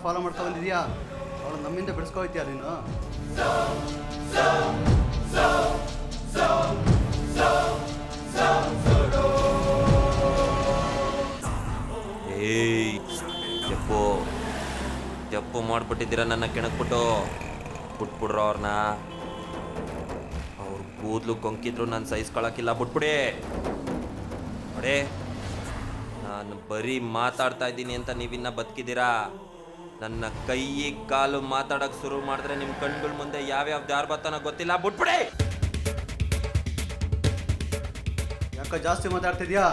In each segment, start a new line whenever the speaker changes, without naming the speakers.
Follow ಮಾಡ್ತಾ ಬಂದಿದ್ಯಾ? ಅವಳು ನಮ್ಮಿಂದ ಬಿಡಿಸ್ಕೊಯ್ತೀಯ ನೀನು?
ಏಯ್ ಜಪ್ಪು ಜಪ್ಪು ಮಾಡಿಬಿಟ್ಟಿದ್ದೀರ ನನ್ನ ಕೆಣಕ್ಬಿಟ್ಟು ಬಿಟ್ಬಿಡ್ರೋ ಅವ್ರನ್ನ. ಅವ್ರು ಕೂದಲು ಕೊಂಕಿದ್ರು ನಾನು ಸಹಿಸ್ಕೊಳಕ್ಕಿಲ್ಲ, ಬಿಟ್ಬಿಡಿ. ನೋಡಿ, ನಾನು ಬರೀ ಮಾತಾಡ್ತಾ ಇದ್ದೀನಿ ಅಂತ ನೀವಿನ್ನ ಬದುಕಿದ್ದೀರಾ. ನನ್ನ ಕೈ ಕಾಲು ಮಾತಾಡೋಕೆ ಶುರು ಮಾಡಿದ್ರೆ ನಿಮ್ಮ ಕಣ್ಗಳ ಮುಂದೆ ಯಾವ್ಯಾವ್ದು ಯಾರು ಬರ್ತಾನೋ ಗೊತ್ತಿಲ್ಲ, ಬಿಟ್ಬಿಡಿ.
ಯಾಕೆ ಜಾಸ್ತಿ ಮಾತಾಡ್ತಿದ್ಯಾ?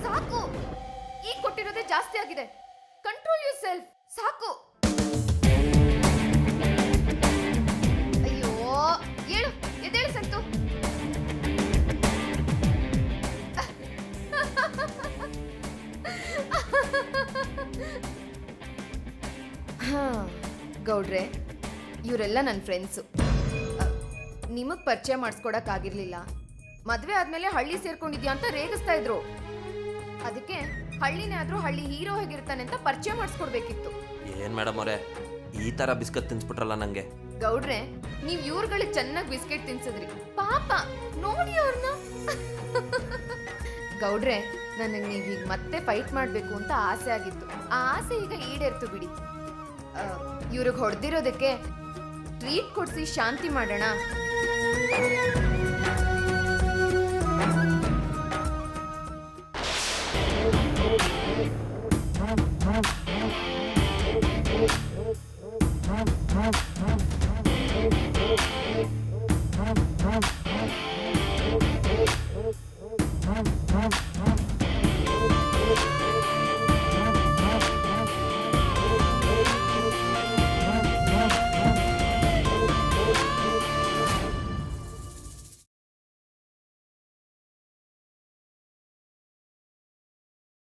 ಸಾಕು, ಈಗ ಕೊಟ್ಟಿರೋದೇ ಜಾಸ್ತಿ ಆಗಿದೆ. Control your self. ಸಾಕು. ಅಯ್ಯೋ, ಹೇಳು, ಎದ್ದೇಳು ಸಂತು. ಗೌಡ್ರೆ, ಇವರೆಲ್ಲ ನನ್ನ ಫ್ರೆಂಡ್ಸು. ನಿಮಗೆ ಪರಿಚಯ ಮಾಡಿಸ್ಕೊಡಕ್ಕಾಗಿರ್ಲಿಲ್ಲ. ಮದುವೆ ಆದ್ಮೇಲೆ ಹಳ್ಳಿ ಸೇರ್ಕೊಂಡಿದ್ಯಾ ಅಂತ ರೇಗಿಸ್ತಾ ಇದ್ರು. ಅದಕ್ಕೆ ಹಳ್ಳಿನೇ ಆದ್ರೂ ಹಳ್ಳಿ ಹೀರೋ ಹೇಗಿರ್ತಾನೆ ಅಂತ ಪರಿಚಯ ಮಾಡಿಸ್ಕೊಡ್ಬೇಕಿತ್ತು.
ಏನು ಮೇಡಮ್ ಅವರೇ, ಈ ಥರ ಬಿಸ್ಕತ್ ತಿನ್ಸ್ಬಿಟ್ರಲ್ಲ ನನಗೆ.
ಗೌಡ್ರೆ, ನೀವ್ ಇವ್ರುಗಳಿಗೆ ಚೆನ್ನಾಗಿ ಬಿಸ್ಕೆಟ್ ತಿನ್ಸಿದ್ರಿ. ಪಾಪ ನೋಡಿ ಅವ್ರನ್ನ. ಗೌಡ್ರೆ, ನನಗೆ ನೀವೀಗ ಮತ್ತೆ ಫೈಟ್ ಮಾಡಬೇಕು ಅಂತ ಆಸೆ ಆಗಿತ್ತು. ಆ ಆಸೆ ಈಗ ಈಡೇರ್ತು ಬಿಡಿ. ಇವ್ರಿಗೆ ಹೊಡೆದಿರೋದಕ್ಕೆ ಟ್ರೀಟ್ ಕೊಡಿಸಿ ಶಾಂತಿ ಮಾಡೋಣ.